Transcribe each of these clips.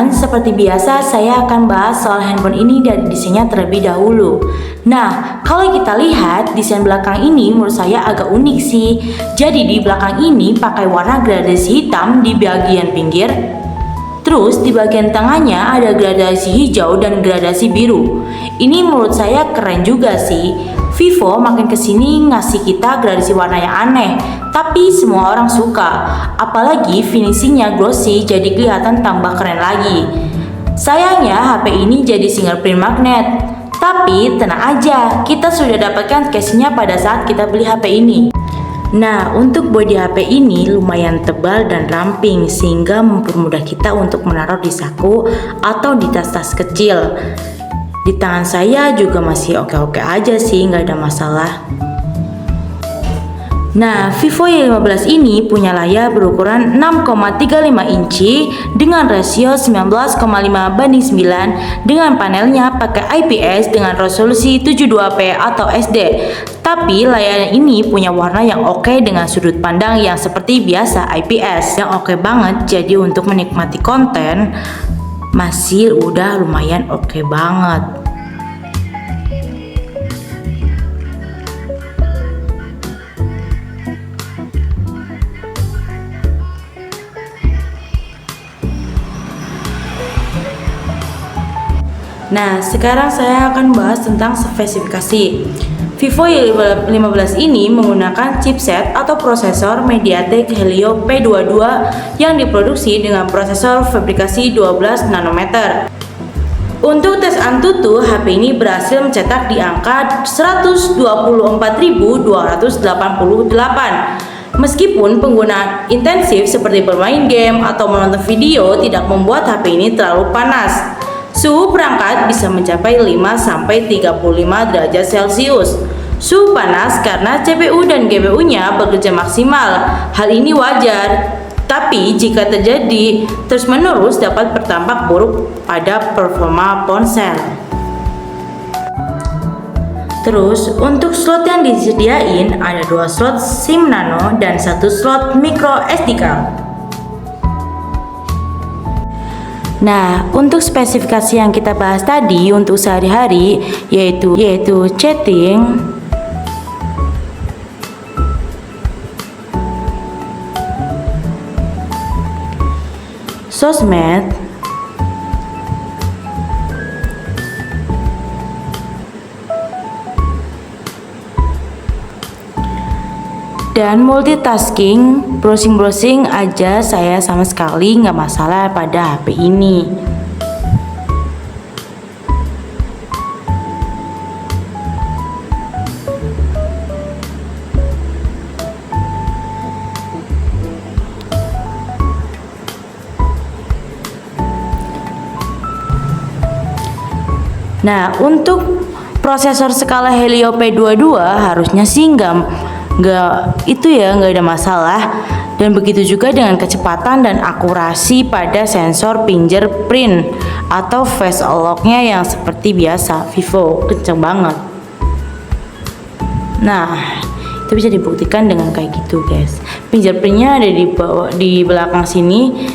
teman-teman, seperti biasa saya akan bahas soal handphone ini dari desainnya terlebih dahulu. Nah, kalau kita lihat desain belakang ini menurut saya agak unik sih. Jadi di belakang ini pakai warna gradasi hitam di bagian pinggir. Terus di bagian tengahnya ada gradasi hijau dan gradasi biru. Ini menurut saya keren juga sih. Vivo makin kesini ngasih kita gradasi warna yang aneh, tapi semua orang suka. Apalagi finishingnya glossy, jadi kelihatan tambah keren lagi. Sayangnya HP ini jadi fingerprint magnet. Tapi tenang aja, kita sudah dapatkan casenya pada saat kita beli HP ini. Nah, untuk bodi HP ini lumayan tebal dan ramping sehingga mempermudah kita untuk menaruh di saku atau di tas-tas kecil. Di tangan saya juga masih oke-oke aja sih, nggak ada masalah. Nah, Vivo Y15 ini punya layar berukuran 6,35 inci dengan rasio 19,5:9 dengan panelnya pakai IPS dengan resolusi 72p atau SD. Tapi layar ini punya warna yang oke dengan sudut pandang yang seperti biasa IPS yang oke banget, jadi untuk menikmati konten masih udah lumayan oke banget. Nah, sekarang saya akan bahas tentang spesifikasi. Vivo Y15 ini menggunakan chipset atau prosesor MediaTek Helio P22 yang diproduksi dengan prosesor fabrikasi 12 nanometer. Untuk tes Antutu, HP ini berhasil mencetak di angka 124.288. Meskipun penggunaan intensif seperti bermain game atau menonton video tidak membuat HP ini terlalu panas. Suhu perangkat bisa mencapai 5-35 derajat Celcius. Suhu panas karena CPU dan GPU-nya bekerja maksimal. Hal ini wajar, tapi jika terjadi terus-menerus dapat berdampak buruk pada performa ponsel. Terus, untuk slot yang disediain ada 2 slot SIM nano dan 1 slot micro SD card. Nah, untuk spesifikasi yang kita bahas tadi untuk sehari-hari yaitu chatting, sosmed, dan multitasking, browsing aja saya sama sekali nggak masalah pada HP ini. Nah, untuk prosesor skala Helio P22 harusnya sih nggak ada masalah, dan begitu juga dengan kecepatan dan akurasi pada sensor fingerprint atau face unlock-nya yang seperti biasa Vivo kenceng banget. Nah, itu bisa dibuktikan dengan kayak gitu guys. Fingerprintnya ada di belakang sini,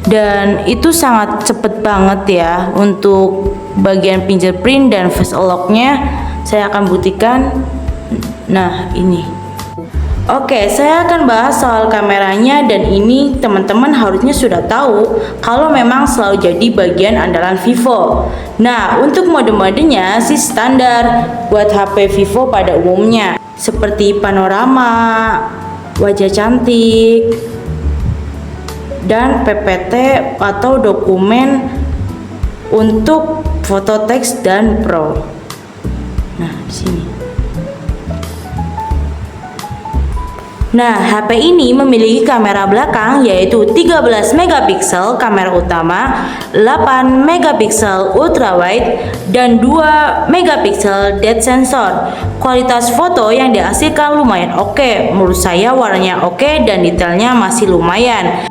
dan itu sangat cepet banget ya untuk bagian fingerprint dan face unlock-nya. Saya akan buktikan. Nah, ini. Oke, saya akan bahas soal kameranya, dan ini teman-teman harusnya sudah tahu kalau memang selalu jadi bagian andalan Vivo. Nah, untuk mode-modenya sih standar buat HP Vivo pada umumnya, seperti panorama, wajah cantik, dan PPT atau dokumen untuk foto teks dan pro. Nah, di sini. Nah, HP ini memiliki kamera belakang yaitu 13 megapiksel kamera utama, 8 megapiksel ultrawide, dan 2 megapiksel depth sensor. Kualitas foto yang dihasilkan lumayan oke. Menurut saya warnanya oke dan detailnya masih lumayan.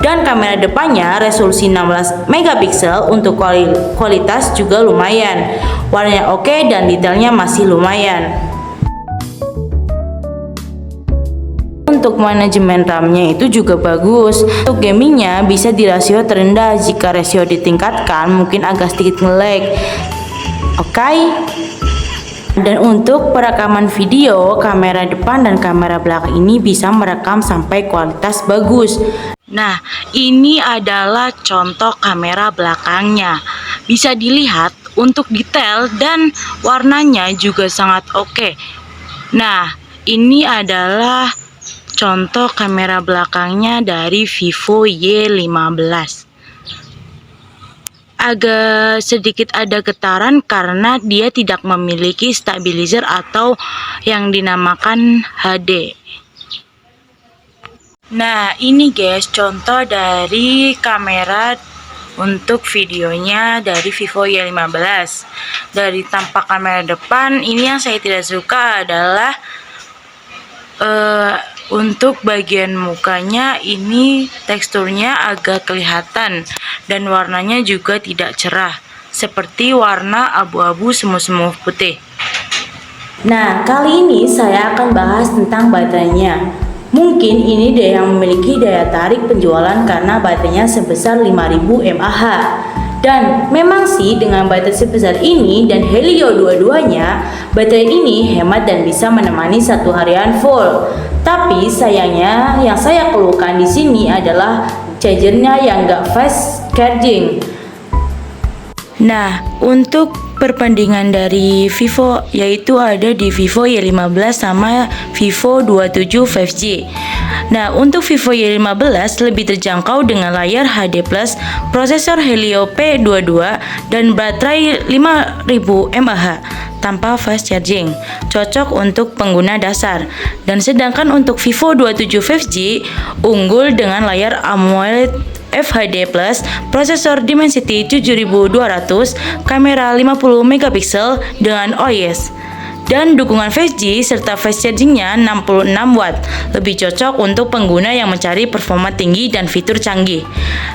Dan kamera depannya resolusi 16 megapiksel untuk kualitas juga lumayan. Warnanya oke dan detailnya masih lumayan. untuk manajemen RAM-nya itu juga bagus. Untuk gamingnya bisa di rasio terendah, jika rasio ditingkatkan mungkin agak sedikit nge-lag. Oke. Dan untuk perekaman video, kamera depan dan kamera belakang ini bisa merekam sampai kualitas bagus. Nah, ini adalah contoh kamera belakangnya. Bisa dilihat untuk detail dan warnanya juga sangat oke. Nah, ini adalah contoh kamera belakangnya dari Vivo Y15. Agak sedikit ada getaran karena dia tidak memiliki stabilizer atau yang dinamakan HD. Nah, ini guys contoh dari kamera untuk videonya dari Vivo Y15. Dari tampak kamera depan, ini yang saya tidak suka adalah untuk bagian mukanya ini teksturnya agak kelihatan dan warnanya juga tidak cerah, seperti warna abu-abu semu-semu putih. Nah, kali ini saya akan bahas tentang baterainya. Mungkin ini dia yang memiliki daya tarik penjualan karena baterainya sebesar 5000 mAh. Dan memang sih dengan baterai sebesar ini dan Helio dua-duanya, baterai ini hemat dan bisa menemani satu harian full. Tapi sayangnya yang saya keluhkan di sini adalah chargernya yang gak fast charging. Nah, untuk perbandingan dari Vivo yaitu ada di Vivo Y15 sama Vivo 27 5G. Nah, untuk Vivo Y15 lebih terjangkau dengan layar HD+, prosesor Helio P22 dan baterai 5000 mAh tanpa fast charging, cocok untuk pengguna dasar. Dan sedangkan untuk Vivo 27 5G unggul dengan layar AMOLED FHD+, prosesor Dimensity 7200, kamera 50 megapiksel dengan OIS, dan dukungan 5G serta fast chargingnya 66 watt, lebih cocok untuk pengguna yang mencari performa tinggi dan fitur canggih.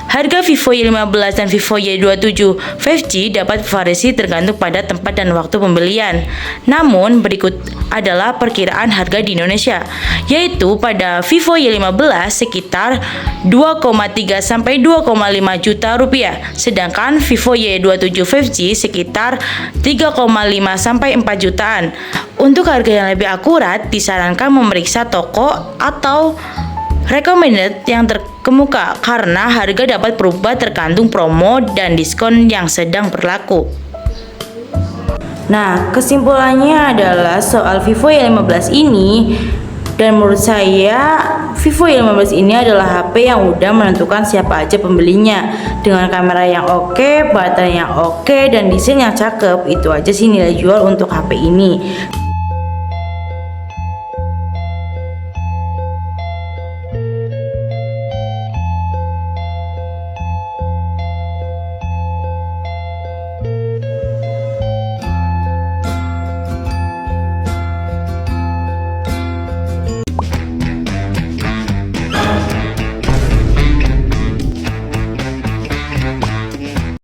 Harga Vivo Y15 dan Vivo Y27 5G dapat bervariasi tergantung pada tempat dan waktu pembelian. Namun berikut adalah perkiraan harga di Indonesia, yaitu pada Vivo Y15 sekitar 2,3 sampai 2,5 juta rupiah, sedangkan Vivo Y27 5G sekitar 3,5 sampai 4 jutaan. Untuk harga yang lebih akurat, disarankan memeriksa toko atau recommended yang terkemuka karena harga dapat berubah tergantung promo dan diskon yang sedang berlaku. Nah, kesimpulannya adalah soal Vivo Y15 ini, dan menurut saya Vivo Y15 ini adalah HP yang udah menentukan siapa aja pembelinya. Dengan kamera yang oke, baterai yang oke, dan desain yang cakep, itu aja sih nilai jual untuk HP ini.